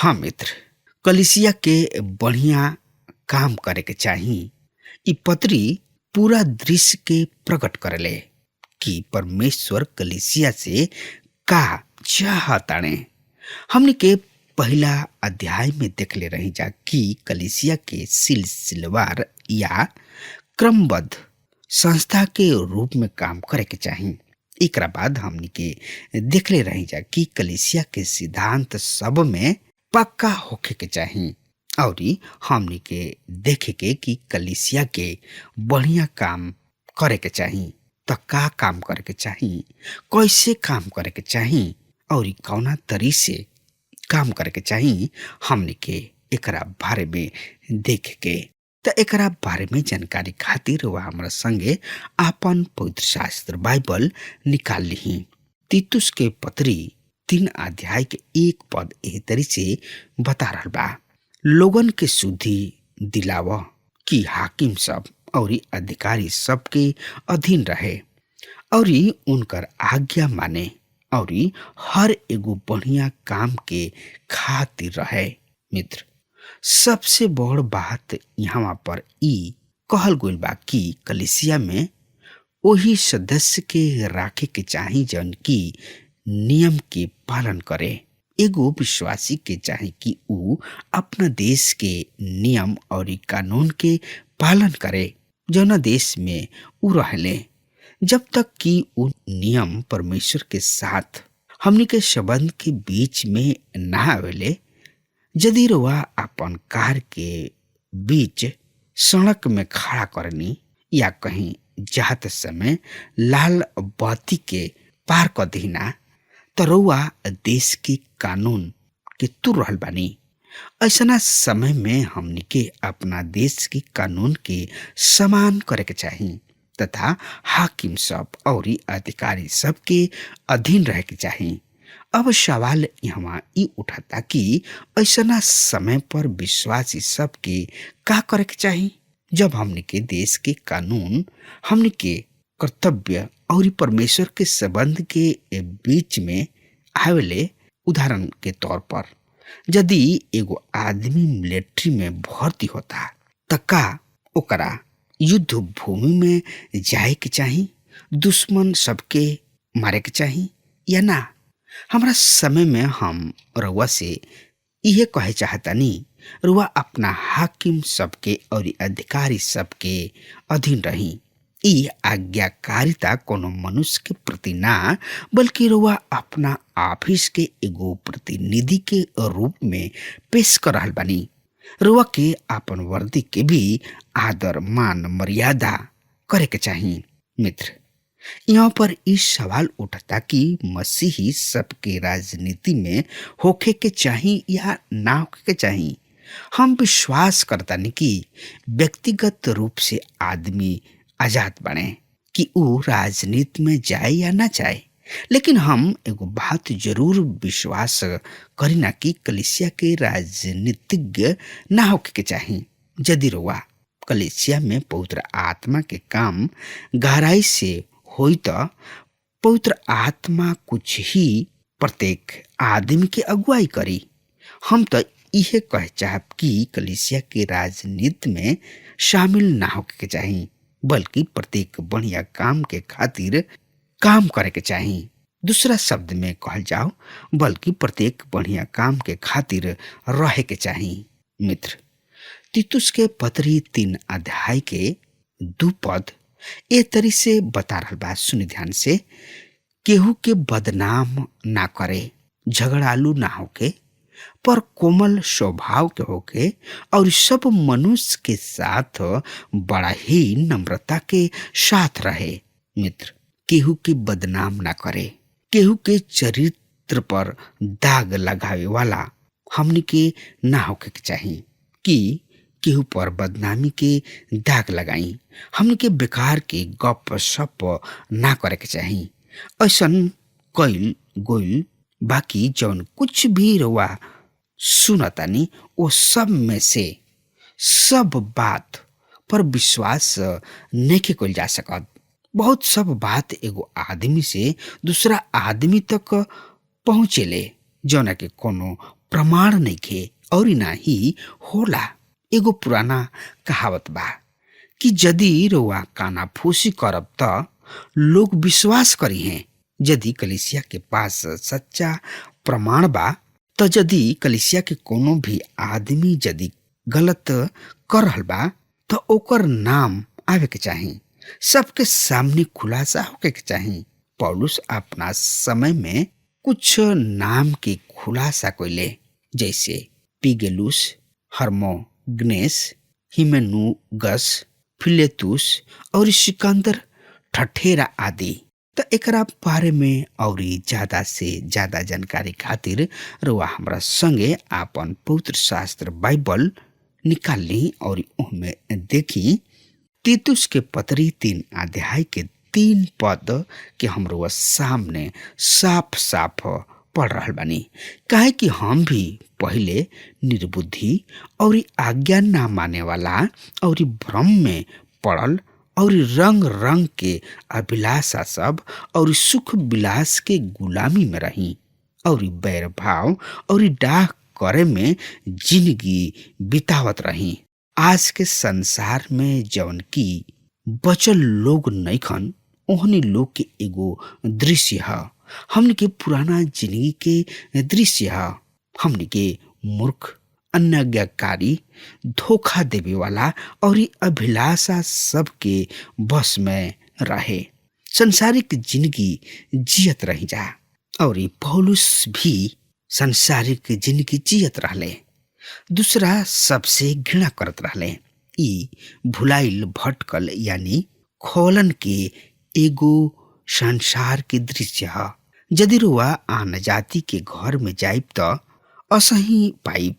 हाँ मित्र, कलिसिया के बढ़िया काम करे के चाही। इ पत्री पूरा दृश्य के प्रकट करले कि परमेश्वर कलिसिया से का चाहताणे। हमने के पहला अध्याय में देखले रही जा कि कलिसिया के सिलसिलेवार या क्रमबद्ध संस्था के रूप में काम करे के चाही। एकरा बाद हमनी के देखले रही जा कि कलिसिया के सिद्धांत सब में पक्का होखे के चाही और हमनी के देखे के कि कलिसिया के बढ़िया काम करे के चाही। त का काम करे के चाही, कैसे काम करे के चाही और कौना तरी से काम करे के चाही, हमनी के एकरा बारे में देखे के। त एकरा बारे में जानकारी खातिर वह हमरा संगे आपन पवित्र शास्त्र बाइबल निकाल ली। तीतुस के पत्री 3 अध्याय के 1 पद एह तरी से बता रहल बा, लोगन के शुद्धि दिलाव कि हाकिम सब और अधिकारी सबके अधीन रहे और उनकर आज्ञा माने और हर एगो बढ़िया काम के खातिर रहे। मित्र, सबसे बड़ बात यहाँ पर ई कहल गइल बा कि कलिसिया में वही सदस्य के राखे के चाही जन की नियम के पालन करे। एगो विश्वासी के चाही कि ऊ अपना देश के नियम और कानून के पालन करे जौना देश में ऊ रहले, जब तक कि ऊ नियम परमेश्वर के साथ हमनी के संबंध के बीच में ना आवेले। यदि रउआ अपन कार के बीच सड़क में खड़ा करनी या कहीं जात समय लाल बत्ती के पार कर दीना तो रउआ देश के कानून के तुर रहल बानी। ऐसना समय में हमनी के अपना देश के कानून के समान करे के चाही तथा हाकिम सब और अधिकारी सब के अधीन रहे के चाही। अब सवाल यहाँ ई उठाता कि ऐसना समय पर विश्वासी सब के का करे के चाही जब हमनी के देश के कानून हमनी के कर्तव्य और परमेश्वर के संबंध के बीच में आवेले। उदाहरण के तौर पर यदि एगो आदमी मिलिट्री में भर्ती होता त का ओकरा युद्ध भूमि में जाए के चाही, दुश्मन सबके मारे के चाही या ना? हमरा समय में हम रउआ से इहे कहे चाहतानी, रुआ अपना हाकिम सबके और अधिकारी सबके अधीन रही। ई आज्ञाकारिता कोनो मनुष्य के प्रति ना बल्कि रुआ अपना ऑफिस के एगो प्रतिनिधि के रूप में पेश कर रहल बानी। रुआ के अपन वर्दी के भी आदर मान मर्यादा करे के चाही। मित्र, यहाँ पर इस सवाल उठता कि मसीही सबके राजनीति में होखे के चाही या ना होखे के चाही। हम विश्वास करतानी कि व्यक्तिगत रूप से आदमी आजाद बने कि ऊ राजनीति में जाए या ना जाए, लेकिन हम एगो बात जरूर विश्वास करीना कि कलिसिया के राजनीतिज्ञ ना होके के चाही। यदि रुआ कलिसिया में पवित्र आत्मा के काम गहराई से होई तो पवित्र आत्मा कुछ ही प्रत्येक आदमी के अगुवाई करी। हम तो इहे कह चाहब कि कलिसिया के राजनीति में शामिल ना होके के चाही, बल्कि प्रत्येक बढ़िया काम के खातिर काम करे के चाही। दूसरा शब्द में कहल जाओ, बल्कि प्रत्येक बढ़िया काम के खातिर रहे के चाही। मित्र, तीतुस के पत्री 3 अध्याय के 2 पद ए तरी से बता रहल बा, सुनि ध्यान से। केहू के बदनाम ना करे, झगड़ालू ना होके, पर कोमल स्वभाव के होके और सब मनुष्य के साथ बड़ा ही नम्रता के साथ रहे। मित्र, केहू के बदनाम ना करे, केहू के चरित्र पर दाग लगावे वाला हमनी के ना होके के चाही कि केहू पर बदनामी के दाग लगाई। हमनी के बेकार के गप सप ना करे के चाही। ऐसन कइल गोइल बाकी जौन कुछ भी रुआ सुनतानी वो सब में से सब बात पर विश्वास नहीं कइल जा सकत। बहुत सब बात एगो आदमी से दूसरा आदमी तक पहुँचेले जौना के कोनो प्रमाण नइखे और ना ही होला। एगो पुराना कहावत बा कि यदि रउआ कानाफूसी करब त लोग विश्वास करी हैं। यदि कलिसिया के पास सच्चा प्रमाण बा त यदि कलिसिया के कोनो भी आदमी यदि गलत कर रहल बा त ओकर नाम आवे के चाही, सबके सामने खुलासा होके के चाही। पौलुस अपना समय में कुछ नाम के खुलासा कइले, जैसे पिगेलुस, हर्मोग्नेस, हिमेनुगस, फिलेतुस और सिकंदर ठठेरा आदि। त एकरा बारे में और ज्यादा से ज्यादा जानकारी खातिर रउआ हमरा संगे आपन पवित्र शास्त्र बाइबल निकाल ली और उहमें देखी तीतुस के पत्री 3 अध्याय के 3 पद के हम रउआ सामने साफ साफ पढ़ रहल बानी। काहे कि हम भी पहले निर्बुद्धि और आज्ञा ना माने वाला और भ्रम में पड़ल और रंग रंग के अभिलाषा सब और सुख विलास के गुलामी में रही और बैर भाव और डाह करे में जिंदगी बितावत रही। आज के संसार में जवन की बचल लोग नइखन, ओहनी लोग के एगो दृश्य है। हमने के पुराना जिंदगी के दृश्य है। हमने के मूर्ख, अनाज्ञाकारी, धोखा देवे वाला और अभिलाषा सबके बस में रहे संसारिक जिंदगी जियत रही जा। और पौलुस भी संसारिक जिंदगी जियत रहले, दूसरा सबसे घृणा करत रहले। ई भुलाइल भटकल यानी खोलन के एगो संसार के दृश्य है। यदि रुआ आन जाति के घर में जाइब त असही पाइब।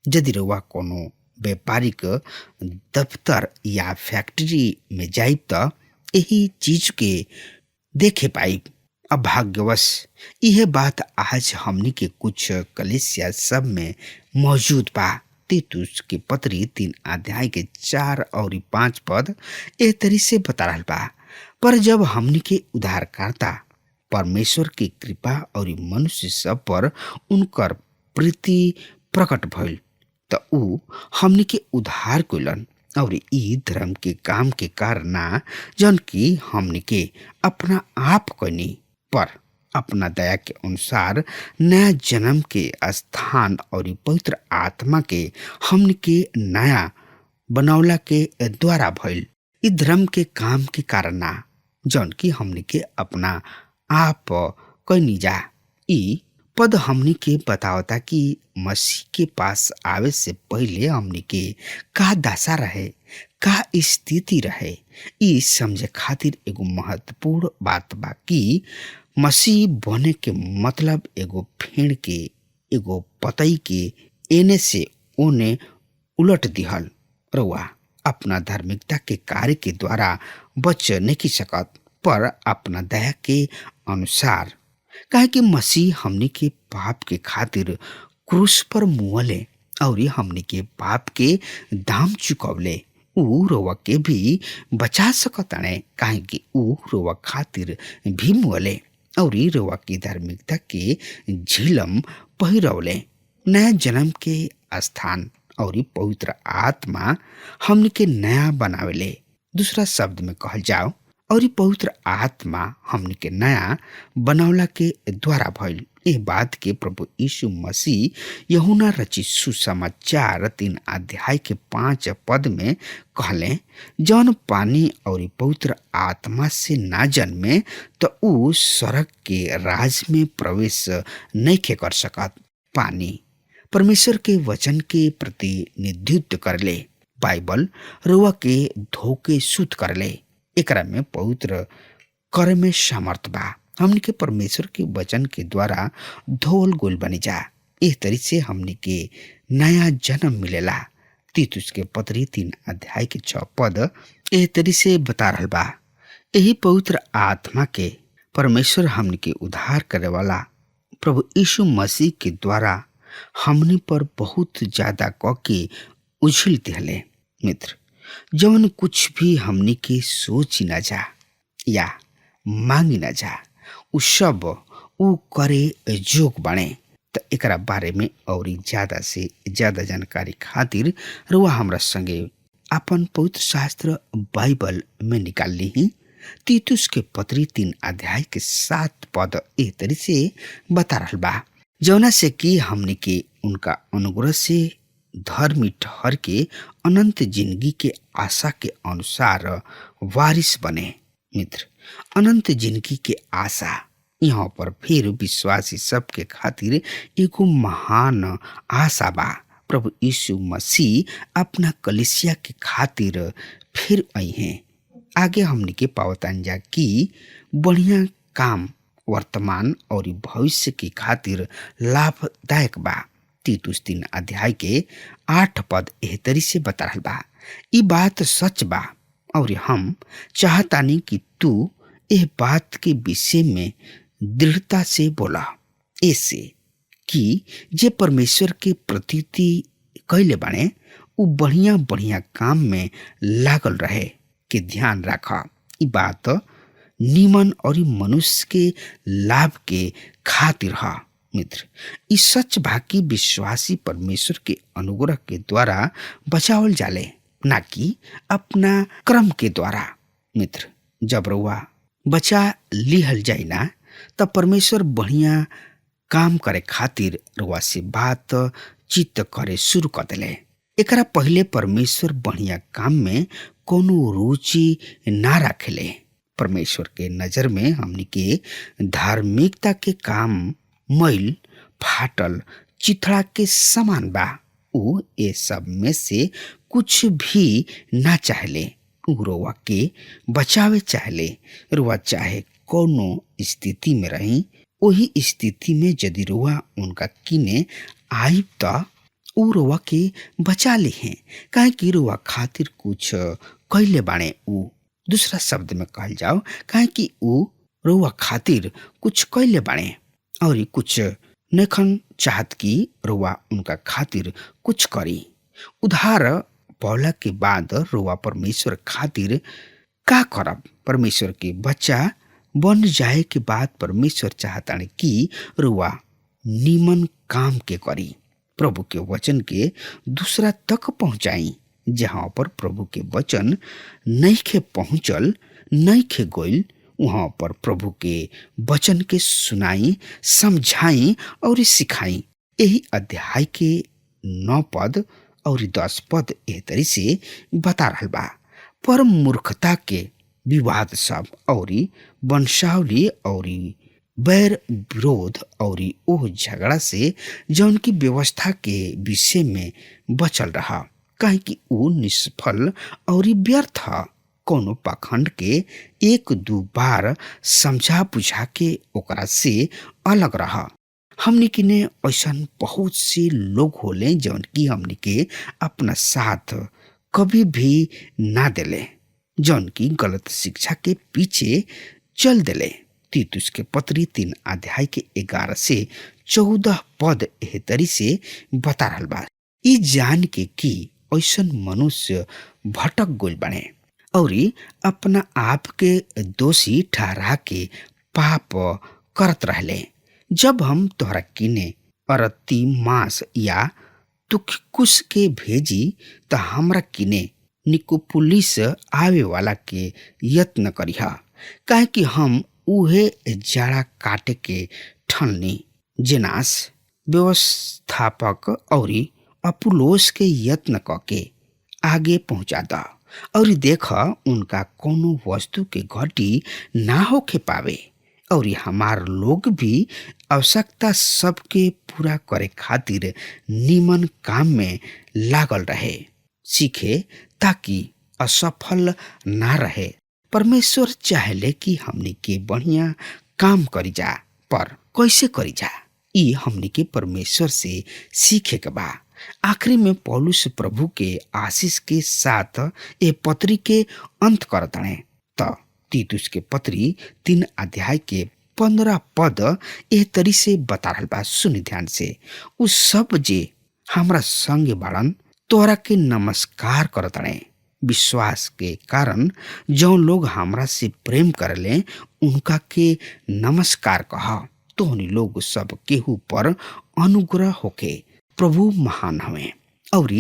यदि रुआ कोनो व्यापारिक दफ्तर या फैक्ट्री में जाइब त यही चीज के देखे पाइब। अभाग्यवश यह बात आज हमनी के कुछ कलीसिया सब में मौजूद बा। तीतुस के पत्री 3 अध्याय के 4 और 5 पद एह तरी से बता रहल बा। पर जब हमनी के उद्धारकर्ता परमेश्वर की कृपा और मनुष्य सब पर उनकर प्रीति प्रकट भइल त ऊ हमनी के उद्धार कइलन और ई धर्म के काम के कारण ना, जन की हमनी के अपना आप कनी, पर अपना दया के अनुसार नया जन्म के स्थान और पवित्र आत्मा के हमनी के नया बनौला के द्वारा भइल। ई धर्म के काम के कारण ना, जौन की हमनी के अपना आप कनी जा। ई पद हमनी के बतावता कि मसीह के पास आवे से पहले हमनी के का दशा रहे, का स्थिति रहे। ई समझे खातिर एगो महत्वपूर्ण बात बा कि मसीह बने के मतलब एगो फेड़ के, एगो पतई के एने से ओने उलट दिहल। रउआ अपना धार्मिकता के कार्य के द्वारा बच नहीं सकत, पर अपना दया के अनुसार, काहे कि मसीह हमनी के पाप के खातिर क्रूस पर मुअले और हमनी के पाप के दाम चुकवले। ऊ रोवा के भी बचा सकताने, काहे कि ऊ रोवा खातिर भी मुअले और रोवा की धार्मिकता के झिलम पहिरवले। नया जन्म के स्थान और पवित्र आत्मा हमनी के नया बनावेले। दूसरा शब्द में कहल जाओ, और पवित्र आत्मा हमनी के नया बनौला के द्वारा भइल। एह बात के प्रभु यीशु मसीह यूहन्ना रचित सुसमाचार 3 अध्याय के 5 पद में कहले, जौन पानी और पवित्र आत्मा से ना जन्मे तो ऊ स्वर्ग के राज में प्रवेश नहीं कर सकत। पानी परमेश्वर के वचन के प्रतिनिधित्व करले। बाइबल रुआ के धोके शुद्ध करले। एकरा में पवित्र करे में सामर्थ बा। हमनी के परमेश्वर के वचन के द्वारा धोल गोल बनी जा। इस तरी से हमनी के नया जन्म मिलेला। तीतुस के पत्री 3 अध्याय के 6 पद एह तरी से बता रहल बा। यही पवित्र आत्मा के परमेश्वर हमनी के उद्धार करे वाला प्रभु यीशु मसीह के द्वारा हमनी पर बहुत ज्यादा क के उछिल दिहले। मित्र, जवन कुछ भी हमनी के सोच न जा या मांगी न जा, उ सब उ करे जोग बने। तो एकरा बारे में और ज्यादा से ज्यादा जानकारी खातिर रुआ हमरा संगे अपन पवित्र शास्त्र बाइबल में निकाल ली ही। तीतुस के पत्री 3 अध्याय के 7 पद ए तरी से बता रहल बा, जौना से कि हमने के उनका अनुग्रह से धर्मी ठहर के अनंत जिंदगी के आशा के अनुसार वारिस बने। मित्र, अनंत जिंदगी के आशा यहाँ पर फिर विश्वासी सबके खातिर एगो महान आशा बा। प्रभु यीशु मसीह अपना कलीसिया के खातिर फिर आई हैं। आगे हमने के पावतान जा कि बढ़िया काम वर्तमान और भविष्य के खातिर लाभदायक बा। तीतुस 3 अध्याय के 8 पद एह तरी से बता रहल बा, ई बात सच बा और हम चाहतानी कि तू एह बात के विषय में दृढ़ता से बोला, ऐसे कि जे परमेश्वर के प्रतीति कैले बाणे उ बढ़िया बढ़िया काम में लागल रहे के ध्यान रखा। ई बात निमन और मनुष्य के लाभ के खातिर है। मित्र, ई सच बा कि विश्वासी परमेश्वर के अनुग्रह के द्वारा बचावल जाले, ना कि अपना कर्म के द्वारा। मित्र, जब रुआ बचा लिहल जाए ना तब परमेश्वर बढ़िया काम करे खातिर रुआ से बात चित्त करे शुरू कर दिले। एकरा पहले परमेश्वर बढ़िया काम में कोनो रुचि ना रखेले। परमेश्वर के नजर में हमनी के धार्मिकता के काम मैल फाटल चिथड़ा के समान बा। उ ये सब में से कुछ भी ना चाहले। उ रुआ के बचावे चाहले। रुआ चाहे कोनो स्थिति में रही, वही स्थिति में यदि रुआ उनका किने आइब त उ रुआ के बचा ले हैं, काहे कि रुआ खातिर कुछ कैले बाणे। उ दूसरा शब्द में कहल जाओ, काहे कि उ रुआ खातिर कुछ कैले बाणे और कुछ नखन चाहत कि रुआ उनका खातिर कुछ करी। उधार पौला के बाद रुआ परमेश्वर खातिर का करब? परमेश्वर के बच्चा बन जाए के बाद परमेश्वर चाहता कि रुआ निमन काम के करी, प्रभु के वचन के दूसरा तक पहुंचाई। जहां पर प्रभु के वचन नहीं खे पहुंचल, नहीं खे गोइल, वहां पर प्रभु के वचन के सुनाई, समझाई और सिखाई। यही अध्याय के 9 पद और 10 पद एह तरी से बता रहल बा। पर मूर्खता के विवाद सब और वंशावली और बैर विरोध और ओह झगड़ा से जौन की व्यवस्था के विषय में बचल रहा, काहे कि उ निष्फल और व्यर्थ है। कोनो पाखंड के 1-2 बार समझा बुझा के ओकरा से अलग रहा। हमनी के ने ऐसा बहुत से लोग होले जौन की हमनी के अपना साथ कभी भी ना देले, जौन की गलत शिक्षा के पीछे चल देले। तीतुस के पत्री 3 अध्याय के 11 से 14 पद एह तरी से बता रहल बा, ई जान के कि ऐसन मनुष्य भटक गइल बने और अपना आप के दोषी ठहरा के पाप करत रहले। जब हम तोहरा किने अरती मांस या तुखकुश के भेजी त हमरा किने निकोपुलिस आवे वाला के यत्न करिहा, काहे कि हम उहे जाड़ा काटे के ठननी। जेनास व्यवस्थापक और अपुलोस के यत्न करके आगे पहुंचा दा और देख उनका कोनो वस्तु के घटी ना होके पावे और हमार लोग भी आवश्यकता सबके पूरा करे खातिर निमन काम में लागल रहे, सीखे ताकि असफल ना रहे। परमेश्वर चाहले कि हमनी के बढ़िया काम करी जा, पर कैसे करी जा ई हमनी के परमेश्वर से सीखे के बा। आखिरी में पौलुस प्रभु के आशीष के साथ ए पत्री के अंत करतने त तीतुस के पत्री 3 अध्याय के 15 पद एह तरी से बता रहल बा। सुनि ध्यान से, उ सब जे हमरा संगे बाड़न तोरा के नमस्कार करतने। विश्वास के कारण जो लोग हमरा से प्रेम करले उनका के नमस्कार कहा। तोहनी लोग सब केहू पर अनुग्रह होके। प्रभु महान हवे और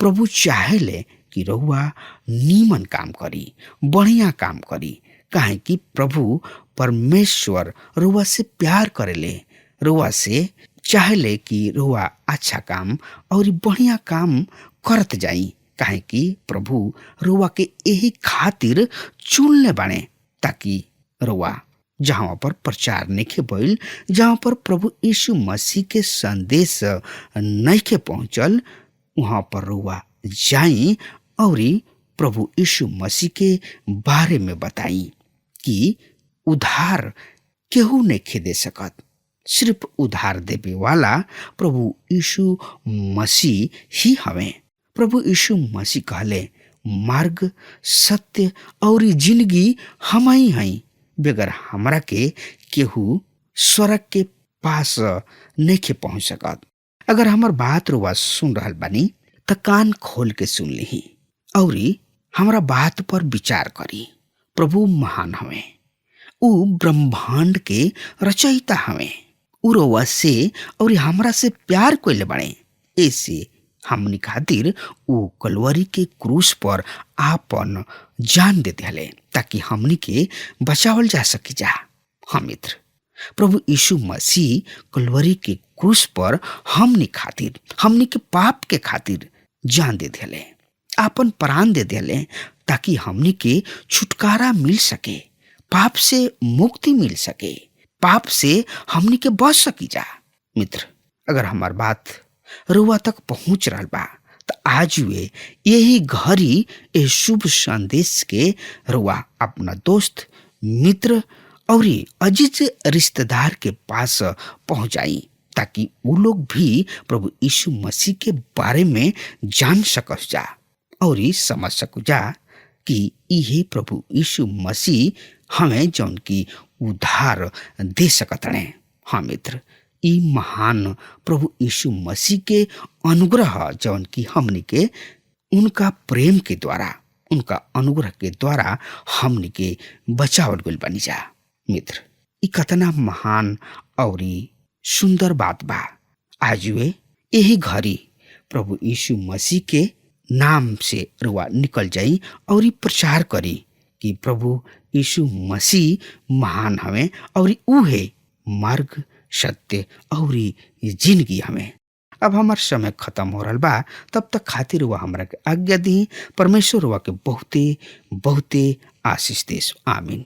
प्रभु चाहेले कि रउआ नीमन काम करी, बढ़िया काम करी, काहे कि प्रभु परमेश्वर रउआ से प्यार करेले, रउआ से चाहेले कि रउआ अच्छा काम और बढ़िया काम करत जाई, काहे कि प्रभु रउआ के यही खातिर चुनले बाणे, ताकि रउआ जहाँ पर प्रचार नइखे भइल, जहाँ पर प्रभु यीशु मसीह के संदेश नइखे पहुंचल, वहाँ पर रउआ जाई और प्रभु यीशु मसीह के बारे में बताई कि उधार केहू नइखे दे सकत, सिर्फ उधार देवे वाला प्रभु यीशु मसीह ही हवे। प्रभु यीशु मसीह कहले, मार्ग, सत्य और जिंदगी हम ही हई, बगैर हमरा के केहू स्वर्ग के पास नइखे पहुंच सकत। अगर हमार बात रुआ सुन रहल बानी त कान खोल के सुन लिही और हमरा बात पर विचार करी। प्रभु महान हवे, ऊ ब्रह्मांड के रचयिता हवे, ऊ रउआ से और हमरा से प्यार कइले बाड़े। ऐसे हमनी खातिर ऊ कलवरी के क्रूस पर आपन जान दे दिले, ताकि हमनी के बचावल जा सकी जा। हाँ मित्र, प्रभु यीशु मसीह कलवरी के क्रूस पर हमनी खातिर, हमनी के पाप के खातिर जान दे दिले, आपन प्राण दे दिले, ताकि हमनी के छुटकारा मिल सके, पाप से मुक्ति मिल सके, पाप से हमनी के बच सकी जा। मित्र, अगर हमार बात रुआ तक पहुंच रहा बा तो आज वे यही घड़ी ए शुभ संदेश के रुआ अपना दोस्त, मित्र और अजीज रिश्तेदार के पास पहुंचाई, ताकि वो लोग भी प्रभु यीशु मसीह के बारे में जान सकस जा और समझ सकू जा कि यही प्रभु यीशु मसीह हमें जौन की उद्धार दे सकत रहे। हाँ मित्र, ई महान प्रभु यीशु मसीह के अनुग्रह जौन की हमनी के उनका प्रेम के द्वारा, उनका अनुग्रह के द्वारा हमनी के बचावल गइल बनी जा। मित्र, ई कतना महान और सुंदर बात बा। आज वे यही घड़ी प्रभु यीशु मसीह के नाम से रुआ निकल जाई और प्रचार करी कि प्रभु यीशु मसीह महान हवे और उहे मार्ग, सत्य और जिंदगी हमें। अब हमार समय खत्म हो रहा बा, तब तक खातिर हुआ हमरा के आज्ञा दी। परमेश्वर हुआ के बहुते बहुते आशीष देश। आमीन।